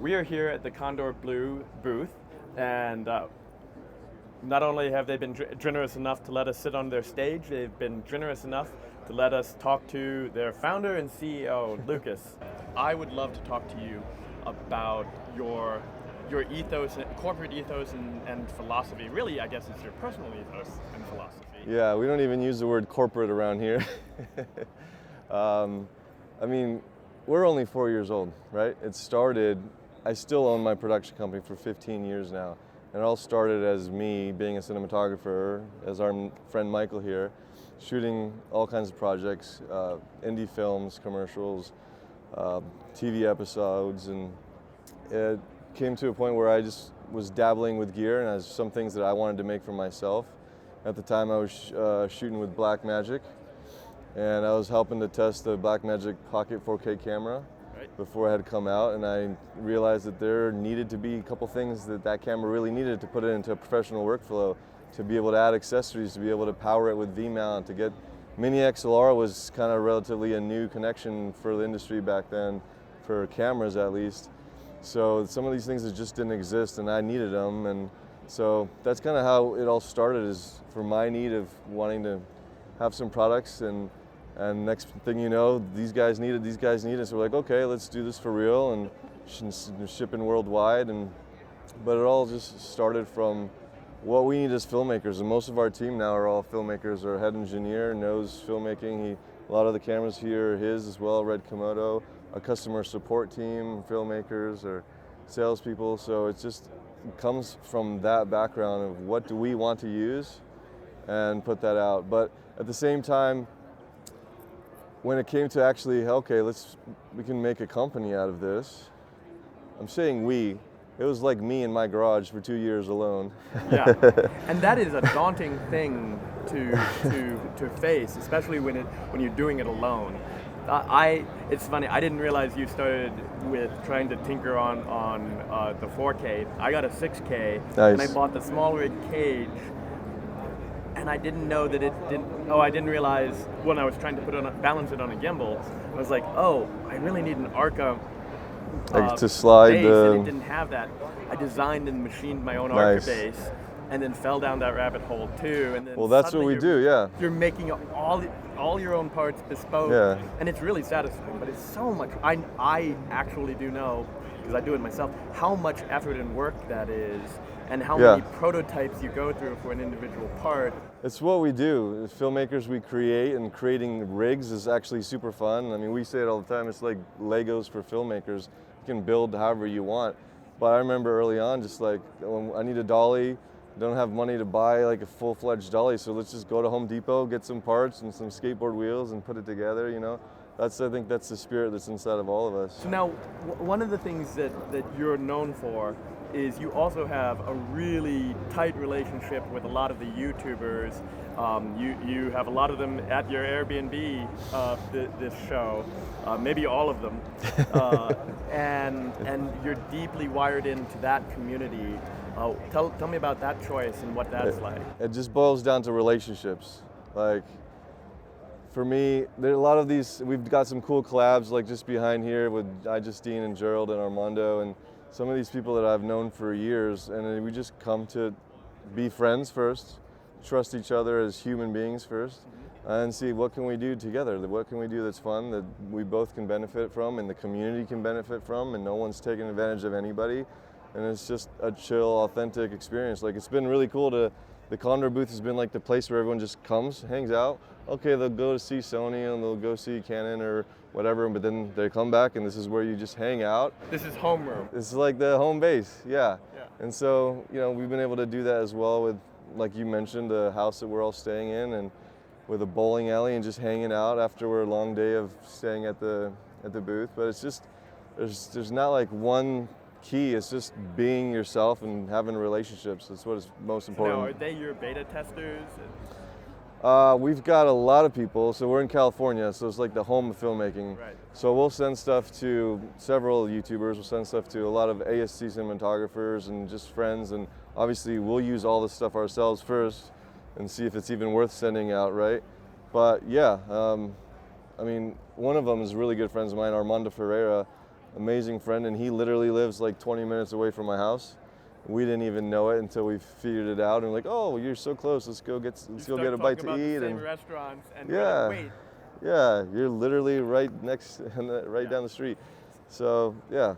we are here at the Kondor Blue booth, and not only have they been generous enough to let us sit on their stage, they've been generous enough to let us talk to their founder and CEO, Lukas. I would love to talk to you about your ethos, corporate ethos and philosophy. Really, I guess it's your personal ethos and philosophy. Yeah, we don't even use the word corporate around here. I mean, we're only 4 years old, right? It started, I still own my production company for 15 years now. And it all started as me being a cinematographer, as our friend Michael here, shooting all kinds of projects, indie films, commercials, TV episodes, and it came to a point where I just was dabbling with gear and some things that I wanted to make for myself. At the time I was shooting with Blackmagic, and I was helping to test the Blackmagic Pocket 4K camera before it had come out, and I realized that there needed to be a couple things that camera really needed to put it into a professional workflow, to be able to add accessories, to be able to power it with V-mount, to get Mini XLR was kind of relatively a new connection for the industry back then, for cameras at least. So some of these things that just didn't exist, and I needed them, and so that's kind of how it all started, is for my need of wanting to have some products, and next thing you know, these guys need it, so we're like, okay, let's do this for real, and shipping worldwide, but it all just started from what we need as filmmakers, and most of our team now are all filmmakers. Our head engineer knows filmmaking. A lot of the cameras here are his as well, Red Komodo. Our customer support team, filmmakers, or salespeople, so it comes from that background of what do we want to use and put that out. But at the same time, when it came to actually, okay, we can make a company out of this. I'm saying we. It was like me in my garage for 2 years alone. Yeah, and that is a daunting thing to face, especially when you're doing it alone. It's funny, I didn't realize you started with trying to tinker on the 4K. I got a 6K, nice. And I bought the small rig cage. And I didn't know that I didn't realize when I was trying to balance it on a gimbal, I was like, oh, I really need an Arca to slide base, and it didn't have that. I designed and machined my own Arca base, and then fell down that rabbit hole too. And then well, that's what we do, yeah. You're making all your own parts bespoke, yeah. And it's really satisfying. But it's so much. I actually do know, because I do it myself, how much effort and work that is, and how many prototypes you go through for an individual part. It's what we do. As filmmakers, we create, and creating rigs is actually super fun. I mean, we say it all the time, it's like Legos for filmmakers. You can build however you want. But I remember early on, just like, I need a dolly, don't have money to buy like a full-fledged dolly, so let's just go to Home Depot, get some parts and some skateboard wheels and put it together, you know? I think that's the spirit that's inside of all of us. So now, one of the things that you're known for is you also have a really tight relationship with a lot of the YouTubers. You have a lot of them at your Airbnb this show, maybe all of them, and you're deeply wired into that community. Tell me about that choice and what that's like. It just boils down to relationships. Like, for me, there are a lot of these, we've got some cool collabs like just behind here with Justine and Gerald and Armando, and some of these people that I've known for years, and we just come to be friends first, trust each other as human beings first, and see what can we do together, what can we do that's fun, that we both can benefit from and the community can benefit from, and no one's taking advantage of anybody, and it's just a chill, authentic experience. Like, it's been really cool the Kondor booth has been like the place where everyone just comes, hangs out. Okay, they'll go to see Sony and they'll go see Canon or whatever, but then they come back and this is where you just hang out. This is homeroom. This is like the home base, yeah. And so, you know, we've been able to do that as well with, like you mentioned, the house that we're all staying in, and with a bowling alley, and just hanging out after a long day of staying at the booth. But it's just, there's not like one key. It's just being yourself and having relationships. That's what is most important. Now, are they your beta testers? We've got a lot of people. So we're in California, so it's like the home of filmmaking. Right. So we'll send stuff to several YouTubers. We'll send stuff to a lot of ASC cinematographers and just friends. And obviously, we'll use all this stuff ourselves first and see if it's even worth sending out, right? But yeah, I mean, one of them is really good friends of mine, Armando Ferreira. amazing friend, and he literally lives like 20 minutes away from my house. We didn't even know it until we figured it out, and we're like, oh, you're so close. Let's go get a bite to eat. The same and restaurants and yeah, wait. yeah, you're literally right next, right down the street. So yeah.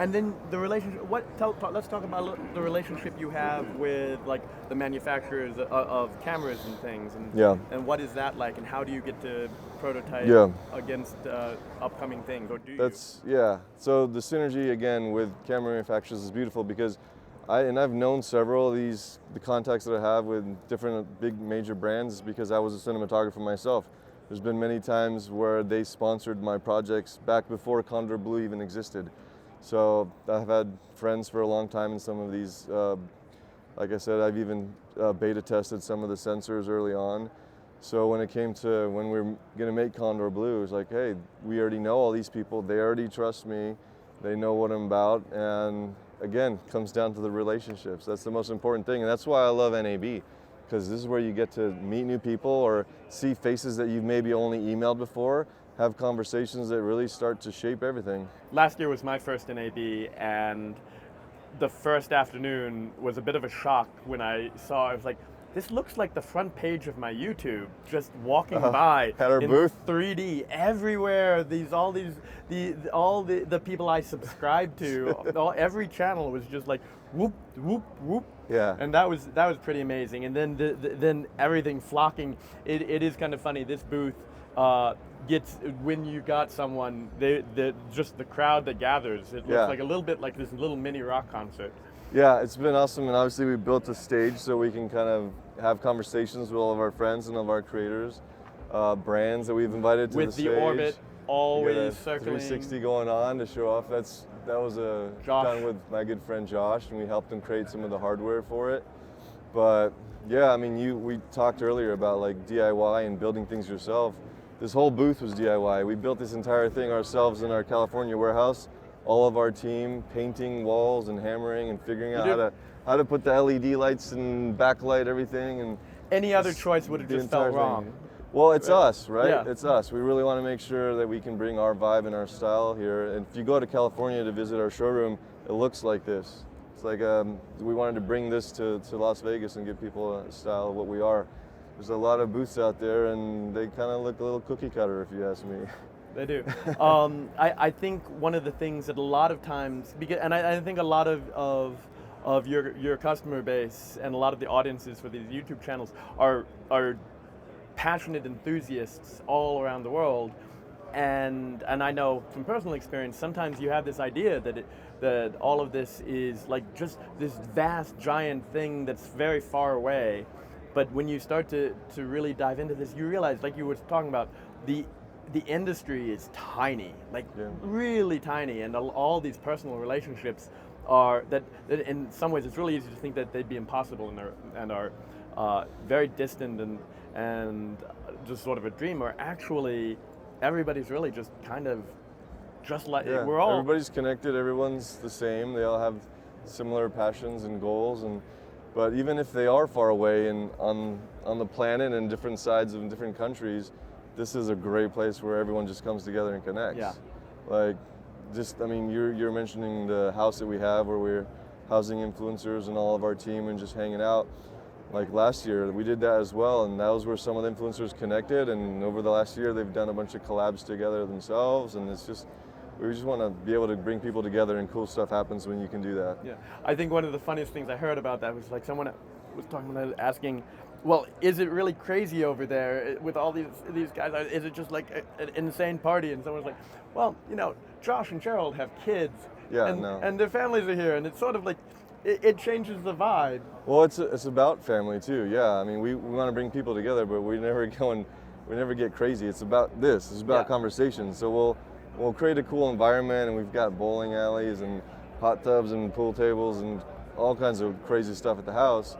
And then the relationship. Let's talk about the relationship you have with like the manufacturers of cameras and things, and what is that like, and how do you get to prototype against upcoming things, or do you? Yeah. So the synergy again with camera manufacturers is beautiful because I've known several of the contacts that I have with different big major brands because I was a cinematographer myself. There's been many times where they sponsored my projects back before Kondor Blue even existed. So I've had friends for a long time in some of these. Like I said, I've even beta tested some of the sensors early on. So when it came to when we were going to make Kondor Blue, it was like, hey, we already know all these people. They already trust me. They know what I'm about. And again, comes down to the relationships. That's the most important thing. And that's why I love NAB, because this is where you get to meet new people or see faces that you've maybe only emailed before, have conversations that really start to shape everything. Last year was my first NAB, and the first afternoon was a bit of a shock when I saw, I was like, this looks like the front page of my YouTube, just walking by at our in booth. 3D everywhere. All the people I subscribe to, every channel was just like whoop whoop whoop. Yeah. And that was pretty amazing. And then then everything flocking. It is kind of funny. This booth gets, when you got someone, just the crowd that gathers. It looks like a little bit like this little mini rock concert. Yeah, it's been awesome, and obviously we built a stage so we can kind of have conversations with all of our friends and all of our creators, brands that we've invited to the stage. With the orbit always circling. 360 going on to show off. That was done with my good friend Josh, and we helped him create some of the hardware for it. But yeah, I mean, we talked earlier about like DIY and building things yourself. This whole booth was DIY. We built this entire thing ourselves in our California warehouse. All of our team painting walls and hammering and figuring out how to put the LED lights and backlight everything. And any other choice would have just felt wrong. Well, it's us, right? Yeah. It's us. We really want to make sure that we can bring our vibe and our style here. And if you go to California to visit our showroom, it looks like this. It's like we wanted to bring this to Las Vegas and give people a style of what we are. There's a lot of booths out there, and they kind of look a little cookie cutter, if you ask me. They do. I think one of the things that a lot of times, and I think a lot of your customer base and a lot of the audiences for these YouTube channels are passionate enthusiasts all around the world, and I know from personal experience, sometimes you have this idea that all of this is like just this vast giant thing that's very far away, but when you start to really dive into this, you realize, like you were talking about, the industry is tiny, like really tiny, and all these personal relationships are that in some ways it's really easy to think that they'd be impossible and are very distant and just sort of a dream, or actually everybody's really just kind of just like we're all. Everybody's connected. Everyone's the same. They all have similar passions and goals, but even if they are far away and on the planet and different sides of different countries, this is a great place where everyone just comes together and connects. Yeah. Like, I mean, you're mentioning the house that we have where we're housing influencers and all of our team and just hanging out. Like last year, we did that as well, and that was where some of the influencers connected, and over the last year, they've done a bunch of collabs together themselves, and we just want to be able to bring people together, and cool stuff happens when you can do that. Yeah, I think one of the funniest things I heard about that was like someone was talking about asking, well, is it really crazy over there with all these guys? Is it just like an insane party? And someone's like, well, you know, Josh and Gerald have kids, and their families are here, and it's sort of like, it changes the vibe. Well, it's about family too. Yeah, I mean, we want to bring people together, but we never get crazy. It's about this. It's about conversation. So we'll create a cool environment, and we've got bowling alleys and hot tubs and pool tables and all kinds of crazy stuff at the house.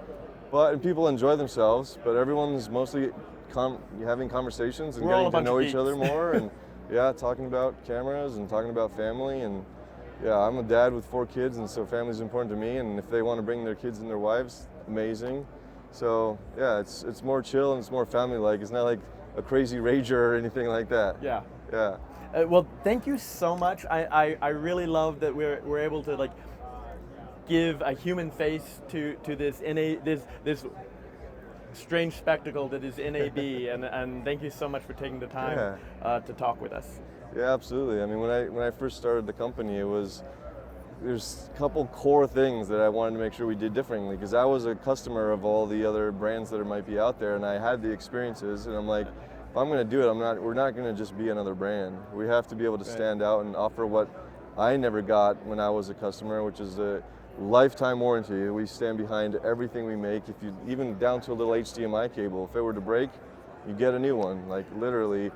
And people enjoy themselves, but everyone's mostly having conversations and getting to know each other more, and talking about cameras and talking about family. And I'm a dad with 4 kids, and so family's important to me, and if they want to bring their kids and their wives, amazing. So it's more chill and it's more family-like. It's not like a crazy rager or anything like that. Yeah. Yeah. Well, thank you so much. I really love that we're able to like give a human face to this strange spectacle that is NAB, and thank you so much for taking the time Yeah. to talk with us. Yeah, absolutely. I mean, when I first started the company, there's a couple core things that I wanted to make sure we did differently, because I was a customer of all the other brands that might be out there, and I had the experiences, and I'm like, if I'm going to do it, we're not going to just be another brand. We have to be able to stand out and offer what I never got when I was a customer, which is a lifetime warranty. We stand behind everything we make. If you even down to a little HDMI cable, if it were to break, you get a new one. Like literally,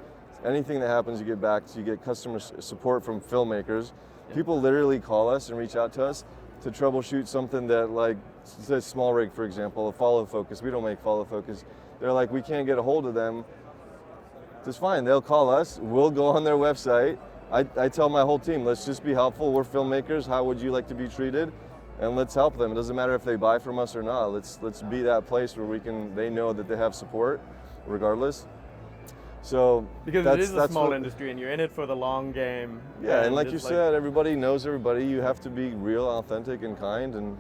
anything that happens, you get back. You get customer support from filmmakers. People literally call us and reach out to us to troubleshoot something that, like, say small rig, for example, a follow focus. We don't make follow focus. They're like, we can't get a hold of them. It's fine. They'll call us. We'll go on their website. I tell my whole team, let's just be helpful. We're filmmakers. How would you like to be treated? And let's help them. It doesn't matter if they buy from us or not. Let's be that place where they know that they have support, regardless. So because it is a small industry, and you're in it for the long game. Yeah, and like you said, everybody knows everybody. You have to be real, authentic, and kind, and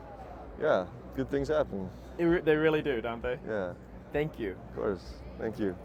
yeah, good things happen. They really do, don't they? Yeah. Thank you. Of course. Thank you.